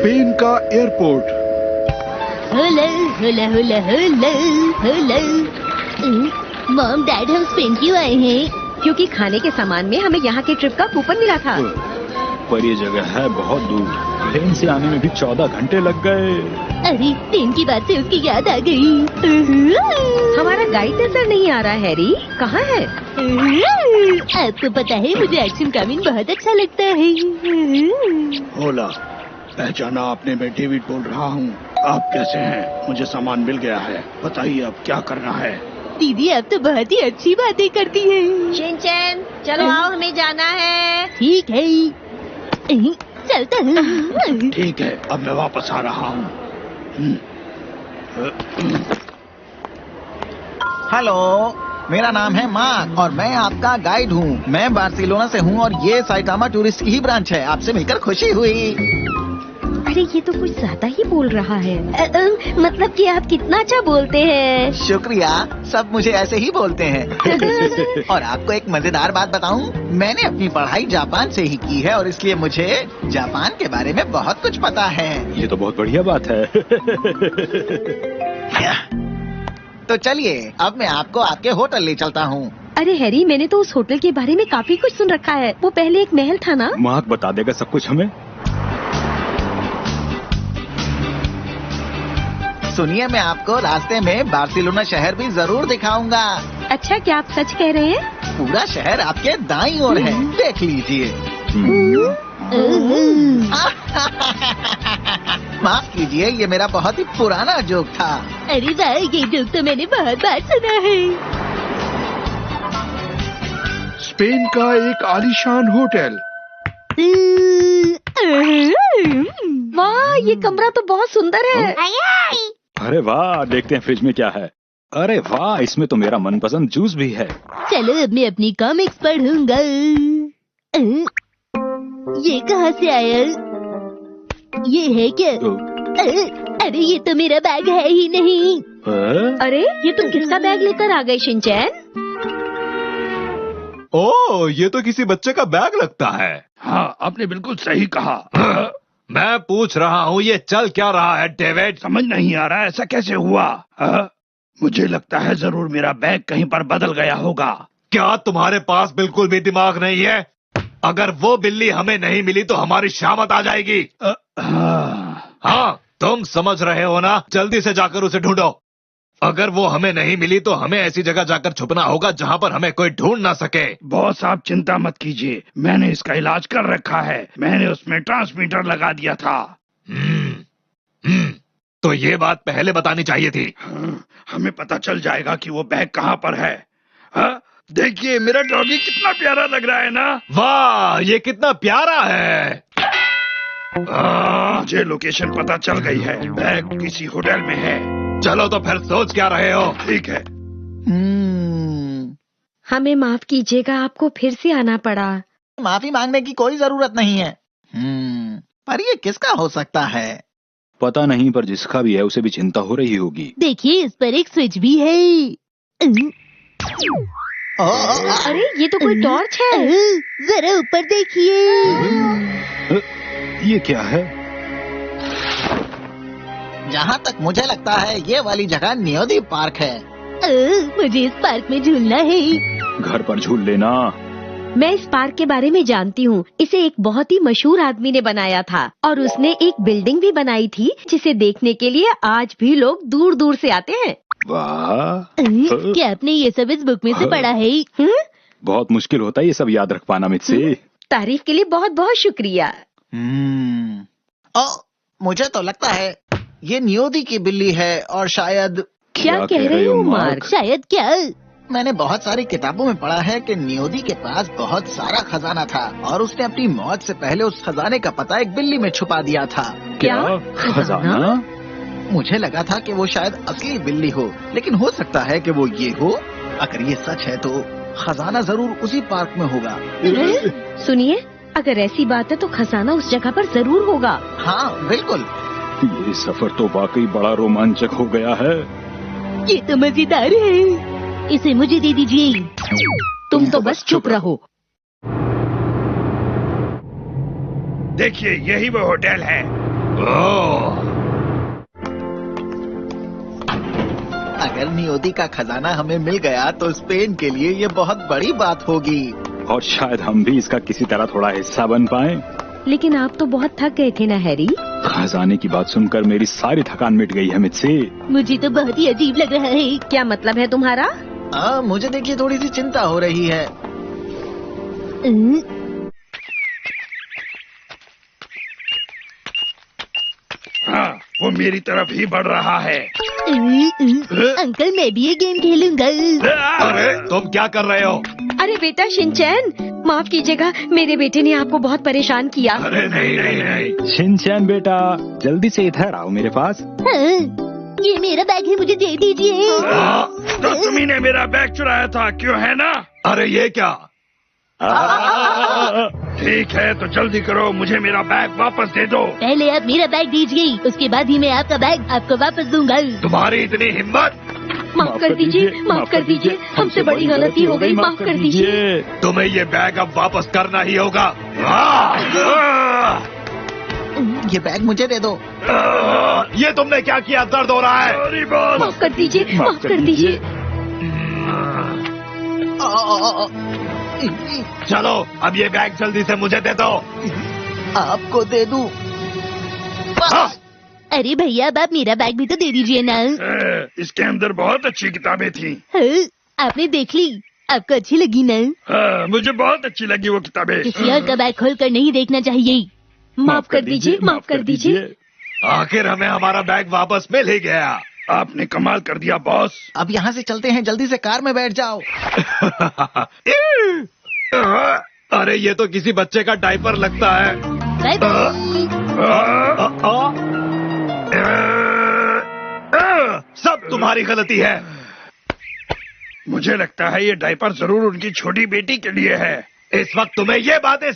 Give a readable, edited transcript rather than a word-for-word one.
Spain का airport. होला होला होला होला होला। मॉम डैड हम स्पेन क्यों आए हैं? क्योंकि खाने के सामान में हमें यहाँ के ट्रिप का कूपन मिला था। पर ये जगह है बहुत दूर, ट्रेन से आने में भी 14 घंटे लग गए। अरे ट्रेन की बात से उसकी याद आ गई। हमारा गाइड नजर नहीं आ रहा है हैरी, कहाँ है? आपको पता है मुझे एक्शन कामिन बहुत अच्छा लगता है। होला, पहचाना आपने? मैं डेविड बोल रहा हूँ। आप कैसे हैं? मुझे सामान मिल गया है, बताइए अब क्या करना है। दीदी आप तो बहुत ही अच्छी बातें करती हैं। शिनचैन चलो आओ, हमें जाना है। ठीक है चलता हूँ। ठीक है, अब मैं वापस आ रहा हूँ। हेलो, मेरा नाम है मार्क और मैं आपका गाइड हूँ। मैं बार्सिलोना से हूँ और ये साइटामा टूरिस्ट की ही ब्रांच है। आपसे मिलकर खुशी हुई। अरे ये तो कुछ ज्यादा ही बोल रहा है। मतलब कि आप कितना अच्छा बोलते हैं। शुक्रिया, सब मुझे ऐसे ही बोलते हैं। और आपको एक मजेदार बात बताऊं, मैंने अपनी पढ़ाई जापान से ही की है और इसलिए मुझे जापान के बारे में बहुत कुछ पता है। ये तो बहुत बढ़िया बात है। तो चलिए अब मैं आपको आपके होटल ले चलता हूँ। अरे हैरी, मैंने तो उस होटल के बारे में काफी कुछ सुन रखा है। वो पहले एक महल था ना? मार्क बता देगा सब कुछ हमें। सुनिए, मैं आपको रास्ते में बार्सिलोना शहर भी जरूर दिखाऊंगा। अच्छा, क्या आप सच कह रहे हैं? पूरा शहर आपके दाईं ओर है, देख लीजिए। माफ कीजिए, ये मेरा बहुत ही पुराना जोक था। अरे वाह, ये जोक तो मैंने बहुत बार सुना है। स्पेन का एक आलीशान होटल। वाह, ये कमरा तो बहुत सुंदर है। अरे वाह, देखते हैं फ्रिज में क्या है। अरे वाह, इसमें तो मेरा मनपसंद जूस भी है। चलो अब मैं अपनी कॉमिक्स पढ़ूंगा। ये कहाँ से आया? ये है क्या? अरे ये तो मेरा बैग है ही नहीं। अरे ये तुम किसका बैग लेकर आ गए शिनचैन? ओह, ये तो किसी बच्चे का बैग लगता है। हाँ, आपने बिल्कुल सही कहा। मैं पूछ रहा हूँ ये चल क्या रहा है डेविड? समझ नहीं आ रहा, ऐसा कैसे हुआ? मुझे लगता है जरूर मेरा बैग कहीं पर बदल गया होगा। क्या तुम्हारे पास बिल्कुल भी दिमाग नहीं है? अगर वो बिल्ली हमें नहीं मिली तो हमारी शामत आ जाएगी। हाँ, तुम समझ रहे हो ना? जल्दी से जाकर उसे ढूंढो। अगर वो हमें नहीं मिली तो हमें ऐसी जगह जाकर छुपना होगा जहाँ पर हमें कोई ढूंढ ना सके। बॉस आप चिंता मत कीजिए, मैंने इसका इलाज कर रखा है। मैंने उसमें ट्रांसमीटर लगा दिया था। तो ये बात पहले बतानी चाहिए थी। हमें पता चल जाएगा कि वो बैग कहाँ पर है। देखिए मेरा डॉगी कितना प्यारा लग रहा है ना? वाह, ये कितना प्यारा है। मुझे लोकेशन पता चल गई है, बैग किसी होटल में है। चलो तो फिर सोच क्या रहे हो? ठीक है। हमें माफ कीजिएगा, आपको फिर से आना पड़ा। माफी मांगने की कोई जरूरत नहीं है। पर ये किसका हो सकता है? पता नहीं, पर जिसका भी है उसे भी चिंता हो रही होगी। देखिए इस पर एक स्विच भी है। अरे ये तो कोई टॉर्च है। जरा ऊपर देखिए। ये क्या है? जहाँ तक मुझे लगता है ये वाली जगह नियोदी पार्क है। मुझे इस पार्क में झूलना है। घर पर झूल लेना। मैं इस पार्क के बारे में जानती हूँ। इसे एक बहुत ही मशहूर आदमी ने बनाया था और उसने एक बिल्डिंग भी बनाई थी जिसे देखने के लिए आज भी लोग दूर दूर से आते हैं। वाह, क्या आपने ये सब इस बुक में से पढ़ा है? बहुत मुश्किल होता है ये सब याद रख पाना मुझसे। तारीफ के लिए बहुत बहुत शुक्रिया। मुझे तो लगता है ये नियोदी की बिल्ली है और शायद। क्या कह रहे हो मार्क? शायद क्या? मैंने बहुत सारी किताबों में पढ़ा है कि नियोदी के पास बहुत सारा खजाना था और उसने अपनी मौत से पहले उस खजाने का पता एक बिल्ली में छुपा दिया था। क्या खजाना? मुझे लगा था कि वो शायद असली बिल्ली हो, लेकिन हो सकता है कि वो ये हो। अगर ये सच है तो खजाना जरूर उसी पार्क में होगा। सुनिए, अगर ऐसी बात है तो खजाना उस जगह पर जरूर होगा। हाँ बिल्कुल। ये सफर तो वाकई बड़ा रोमांचक हो गया है। ये तो मजेदार है, इसे मुझे दे दीजिए। तुम तो बस चुप रहो। देखिए यही वो होटल है। अगर नियोती का खजाना हमें मिल गया तो स्पेन के लिए ये बहुत बड़ी बात होगी। और शायद हम भी इसका किसी तरह थोड़ा हिस्सा बन पाए। लेकिन आप तो बहुत थक गए थे ना हैरी। खजाने की बात सुनकर मेरी सारी थकान मिट गई है मुझसे। मुझे तो बहुत ही अजीब लग रहा है। क्या मतलब है तुम्हारा? मुझे देखिए थोड़ी सी चिंता हो रही है। हाँ, वो मेरी तरफ ही बढ़ रहा है। अंकल मैं भी ये गेम खेलूंगा। अरे तुम क्या कर रहे हो? अरे बेटा शिनचैन, माफ कीजिएगा, मेरे बेटे ने आपको बहुत परेशान किया। अरे नहीं नहीं नहीं। शिनचैन बेटा, जल्दी से इधर आओ मेरे पास। हाँ, ये मेरा बैग है, मुझे दे दीजिए। तो तुम्ही ने मेरा बैग चुराया था, क्यों है ना? अरे ये क्या? ठीक है तो जल्दी करो, मुझे मेरा बैग वापस दे दो। पहले आप मेरा बैग दीजिए, उसके बाद ही मैं आपका बैग आपको वापस दूंगा। तुम्हारी इतनी हिम्मत? माफ कर दीजिए, माफ कर दीजिए, हमसे बड़ी गलती हो गई, माफ कर दीजिए। तुम्हें ये बैग अब वापस करना ही होगा। ये बैग मुझे दे दो। ये तुमने क्या किया? दर्द हो रहा है? Sorry boss. माफ कर दीजिए, माफ कर दीजिए। चलो अब ये बैग जल्दी से मुझे दे दो। आपको दे दूं? अरे भैया अब आप मेरा बैग भी तो दे दीजिए ना। इसके अंदर बहुत अच्छी किताबें थी। हाँ, आपने देख ली, आपको अच्छी लगी ना? हाँ, मुझे बहुत अच्छी लगी वो किताबें। किसी और का बैग खोल कर नहीं देखना चाहिए। माफ कर दीजिए, माफ कर दीजिए। आखिर हमें हमारा बैग वापस मिल ही गया। आपने कमाल कर दिया बॉस। अब यहाँ से चलते हैं, जल्दी से कार में बैठ जाओ। अरे ये तो किसी बच्चे का डायपर लगता है। Bye bye. सब तुम्हारी गलती है। मुझे लगता है ये डायपर जरूर उनकी छोटी बेटी के लिए है। इस वक्त तुम्हें ये बातें